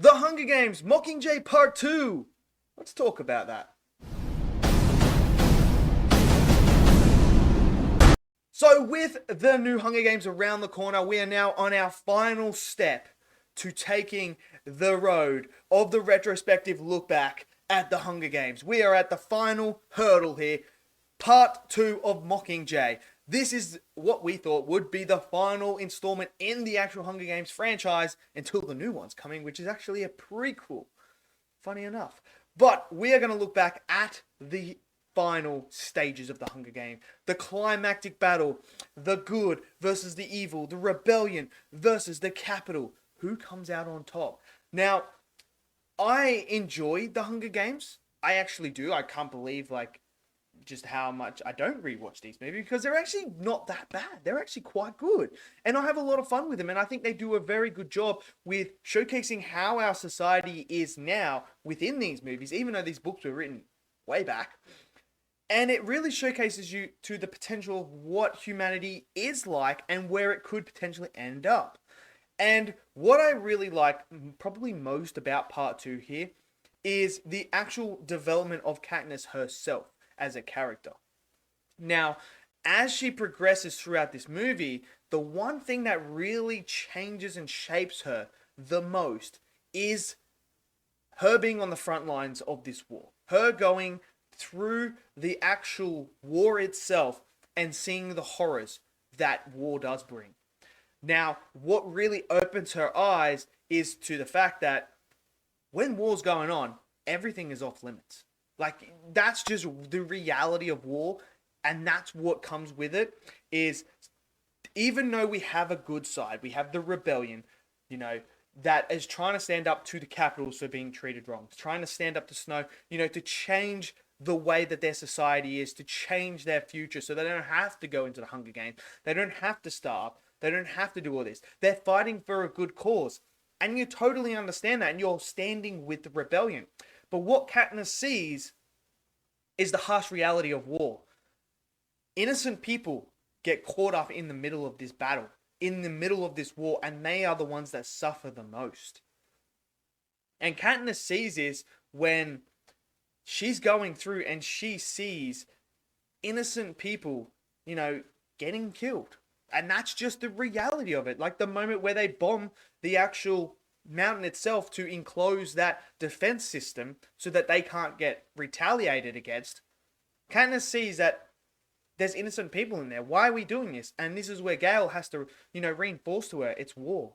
The Hunger Games Mockingjay Part 2. Let's talk about that. So with the new Hunger Games around the corner, we are now on our final step to taking the road of the retrospective look back at the Hunger Games. We are at the final hurdle here, Part 2 of Mockingjay. This is what we thought would be the final installment in the actual Hunger Games franchise until the new one's coming, which is actually a prequel. Funny enough. But we are going to look back at the final stages of the Hunger Games. The climactic battle, the good versus the evil, the rebellion versus the capital. Who comes out on top? Now, I enjoyed the Hunger Games. I actually do. I can't believe, just how much I don't rewatch these movies because they're actually not that bad. They're actually quite good. And I have a lot of fun with them. And I think they do a very good job with showcasing how our society is now within these movies, even though these books were written way back. And it really showcases you to the potential of what humanity is like and where it could potentially end up. And what I really like probably most about part 2 here is the actual development of Katniss herself as a character. Now, as she progresses throughout this movie, the one thing that really changes and shapes her the most is her being on the front lines of this war. Her going through the actual war itself and seeing the horrors that war does bring. Now, what really opens her eyes is to the fact that when war's going on, everything is off limits. That's just the reality of war, and that's what comes with it, is even though we have a good side, we have the rebellion, that is trying to stand up to the capitals for being treated wrong, trying to stand up to Snow, to change the way that their society is, to change their future so they don't have to go into the Hunger Games, they don't have to starve, they don't have to do all this. They're fighting for a good cause, and you totally understand that, and you're standing with the rebellion. But what Katniss sees is the harsh reality of war. Innocent people get caught up in the middle of this battle, in the middle of this war, and they are the ones that suffer the most. And Katniss sees this when she's going through and she sees innocent people, getting killed. And that's just the reality of it. Like the moment where they bomb the actual mountain itself to enclose that defense system so that they can't get retaliated against, Katniss sees that there's innocent people in there. Why are we doing this? And this is where Gale has to, reinforce to her, it's war.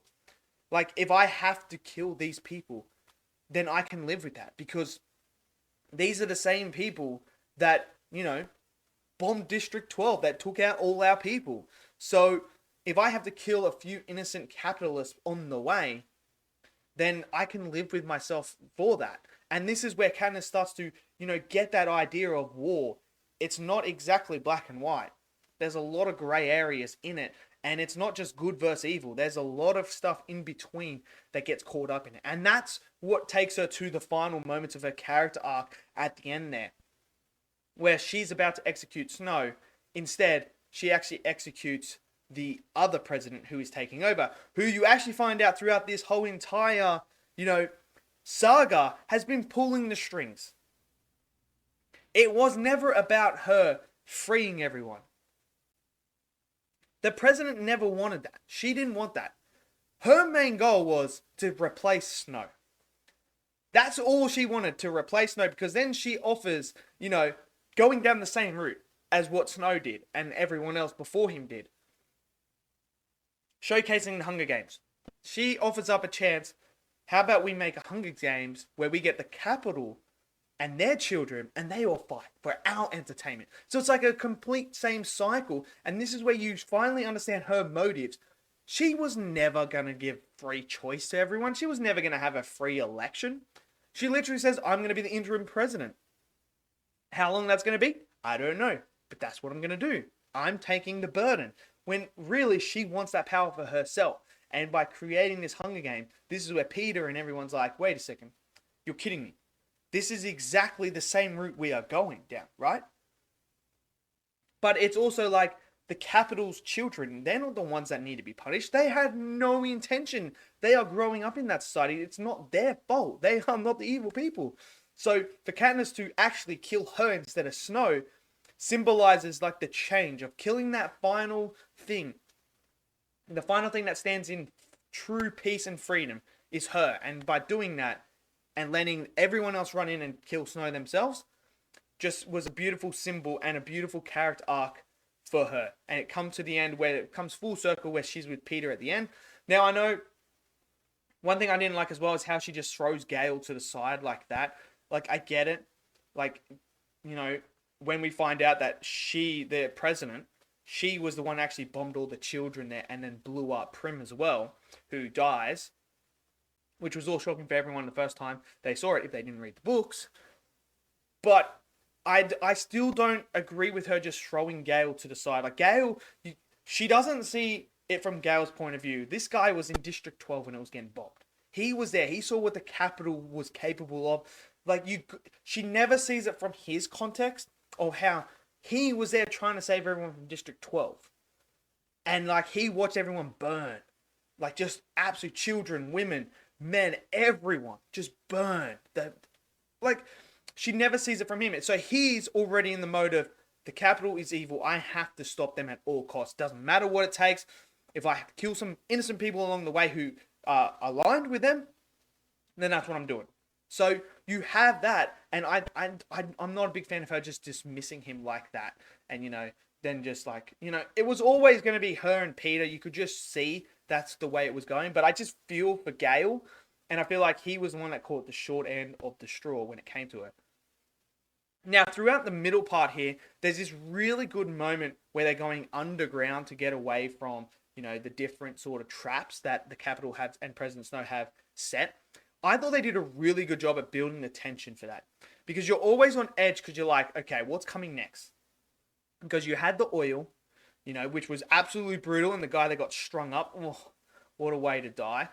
If I have to kill these people, then I can live with that because these are the same people that, bombed District 12, that took out all our people. So if I have to kill a few innocent capitalists on the way, then I can live with myself for that. And this is where Katniss starts to, get that idea of war. It's not exactly black and white. There's a lot of grey areas in it. And it's not just good versus evil. There's a lot of stuff in between that gets caught up in it. And that's what takes her to the final moments of her character arc at the end there, where she's about to execute Snow. Instead, she actually executes the other president who is taking over, who you actually find out throughout this whole entire, saga has been pulling the strings. It was never about her freeing everyone. The president never wanted that. She didn't want that. Her main goal was to replace Snow. That's all she wanted, to replace Snow, because then she offers, going down the same route as what Snow did and everyone else before him did. Showcasing the Hunger Games. She offers up a chance. How about we make a Hunger Games where we get the capital and their children and they all fight for our entertainment. So it's like a complete same cycle. And this is where you finally understand her motives. She was never going to give free choice to everyone. She was never going to have a free election. She literally says, I'm going to be the interim president. How long that's going to be? I don't know. But that's what I'm going to do. I'm taking the burden. When really she wants that power for herself. And by creating this Hunger Game, this is where Peeta and everyone's like, wait a second. You're kidding me. This is exactly the same route we are going down, right? But it's also like the capital's children. They're not the ones that need to be punished. They had no intention. They are growing up in that society. It's not their fault. They are not the evil people. So for Katniss to actually kill her instead of Snow symbolizes like the change of killing that final thing. The final thing that stands in true peace and freedom is her. And by doing that and letting everyone else run in and kill Snow themselves, just was a beautiful symbol and a beautiful character arc for her. And it comes to the end where it comes full circle where she's with Peeta at the end. Now, I know one thing I didn't like as well is how she just throws Gale to the side like that. Like, I get it. Like, you know, when we find out that she, the president, she was the one that actually bombed all the children there and then blew up Prim as well, who dies, which was all shocking for everyone the first time they saw it if they didn't read the books. But I still don't agree with her just throwing Gale to the side. Like, Gale, she doesn't see it from Gale's point of view. This guy was in District 12 when it was getting bombed. He was there. He saw what the capital was capable of. Like, she never sees it from his context of how he was there trying to save everyone from District 12. And, like, he watched everyone burn. Like, just absolute children, women, men, everyone just burn. Like, she never sees it from him. So he's already in the mode of, the capital is evil. I have to stop them at all costs. Doesn't matter what it takes. If I have to kill some innocent people along the way who are aligned with them, then that's what I'm doing. So you have that, and I'm not a big fan of her just dismissing him like that. And, you know, then just like, you know, it was always going to be her and Peeta. You could just see that's the way it was going. But I just feel for Gale, and I feel like he was the one that caught the short end of the straw when it came to it. Now, throughout the middle part here, there's this really good moment where they're going underground to get away from, you know, the different sort of traps that the capital have and President Snow have set. I thought they did a really good job at building the tension for that. Because you're always on edge because you're like, okay, what's coming next? Because you had the oil, you know, which was absolutely brutal, and the guy that got strung up, oh, what a way to die.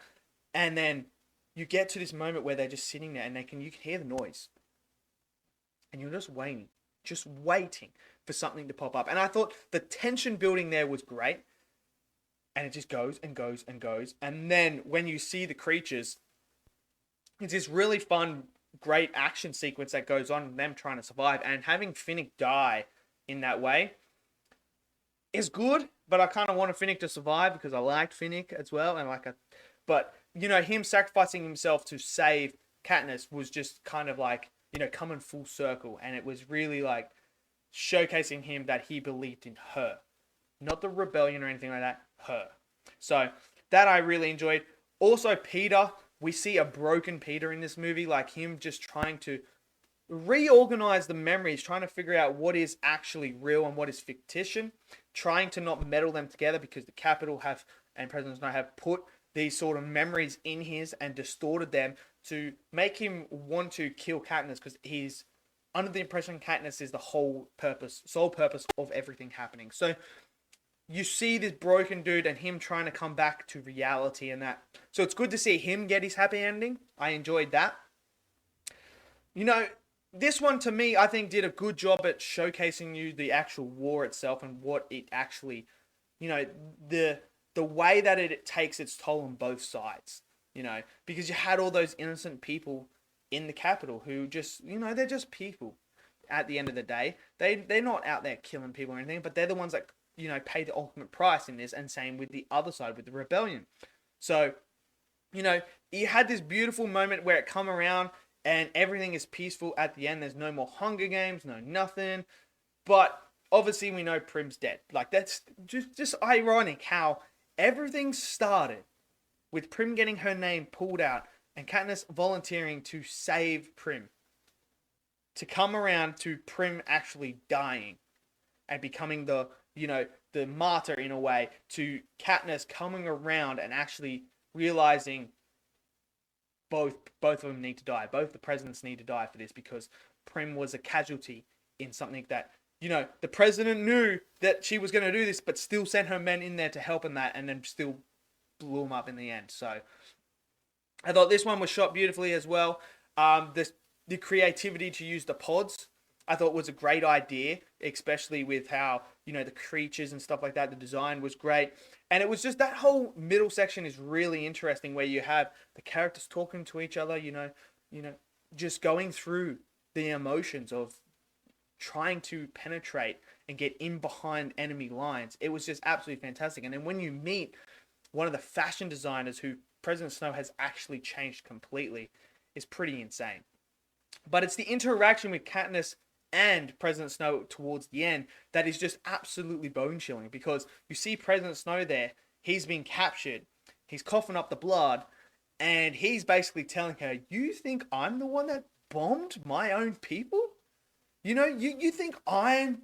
And then you get to this moment where they're just sitting there and you can hear the noise. And you're just waiting for something to pop up. And I thought the tension building there was great. And it just goes and goes and goes. And then when you see the creatures, it's this really fun, great action sequence that goes on, them trying to survive. And having Finnick die in that way is good. But I kind of wanted Finnick to survive because I liked Finnick as well. But, you know, him sacrificing himself to save Katniss was just kind of like, you know, coming full circle. And it was really like showcasing him that he believed in her. Not the rebellion or anything like that, her. So that I really enjoyed. Also, Peeta, we see a broken Peeta in this movie, like him just trying to reorganize the memories, trying to figure out what is actually real and what is fictitious, trying to not meddle them together because the capital have and President Snow have put these sort of memories in his and distorted them to make him want to kill Katniss because he's under the impression Katniss is the sole purpose of everything happening. So you see this broken dude and him trying to come back to reality and that. So it's good to see him get his happy ending. I enjoyed that. You know, this one to me, I think did a good job at showcasing you the actual war itself and what it actually, you know, the way that it takes its toll on both sides, you know, because you had all those innocent people in the capital who just, you know, they're just people at the end of the day. They're not out there killing people or anything, but they're the ones that, you know, pay the ultimate price in this, and same with the other side, with the rebellion. So, you know, you had this beautiful moment where it come around and everything is peaceful at the end. There's no more Hunger Games, no nothing. But obviously we know Prim's dead. Like, that's just ironic how everything started with Prim getting her name pulled out and Katniss volunteering to save Prim. To come around to Prim actually dying and becoming the, you know, the martyr in a way, to Katniss coming around and actually realizing both of them need to die. Both the presidents need to die for this because Prim was a casualty in something that, you know, the president knew that she was going to do this, but still sent her men in there to help in that, and then still blew them up in the end. So I thought this one was shot beautifully as well. The creativity to use the pods, I thought was a great idea, especially with how you know, the creatures and stuff like that. The design was great. And it was just that whole middle section is really interesting where you have the characters talking to each other, you know, just going through the emotions of trying to penetrate and get in behind enemy lines. It was just absolutely fantastic. And then when you meet one of the fashion designers who President Snow has actually changed completely, is pretty insane. But it's the interaction with Katniss and President Snow towards the end that is just absolutely bone-chilling, because you see President Snow there, he's been captured, he's coughing up the blood, and he's basically telling her, you think I'm the one that bombed my own people? You know, you think I'm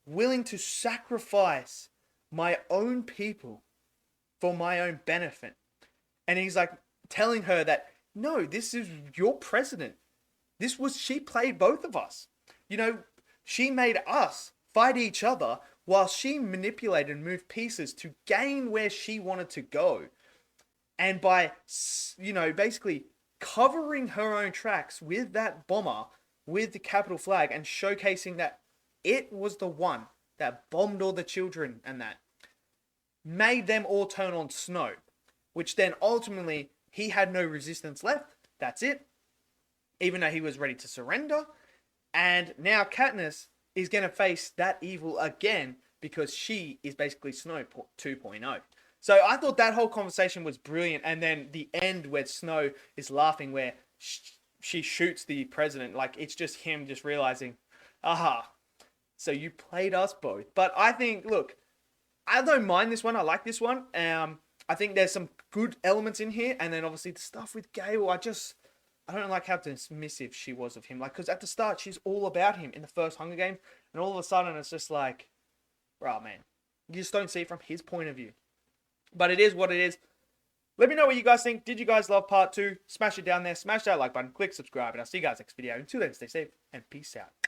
willing to sacrifice my own people for my own benefit? And he's like telling her that, no, this is your president. She played both of us. You know, she made us fight each other while she manipulated and moved pieces to gain where she wanted to go. And by, you know, basically covering her own tracks with that bomber, with the capital flag, and showcasing that it was the one that bombed all the children and that made them all turn on Snow, which then ultimately he had no resistance left. That's it. Even though he was ready to surrender. And now Katniss is going to face that evil again because she is basically Snow 2.0. So I thought that whole conversation was brilliant. And then the end where Snow is laughing, where she shoots the president. Like, it's just him just realizing, aha, so you played us both. But I think, look, I don't mind this one. I like this one. I think there's some good elements in here. And then obviously the stuff with Gale, I don't like how dismissive she was of him. Like, because at the start, she's all about him in the first Hunger Games. And all of a sudden, it's just like, bro, man, you just don't see it from his point of view. But it is what it is. Let me know what you guys think. Did you guys love part 2? Smash it down there. Smash that like button. Click subscribe. And I'll see you guys next video. Until then, stay safe and peace out.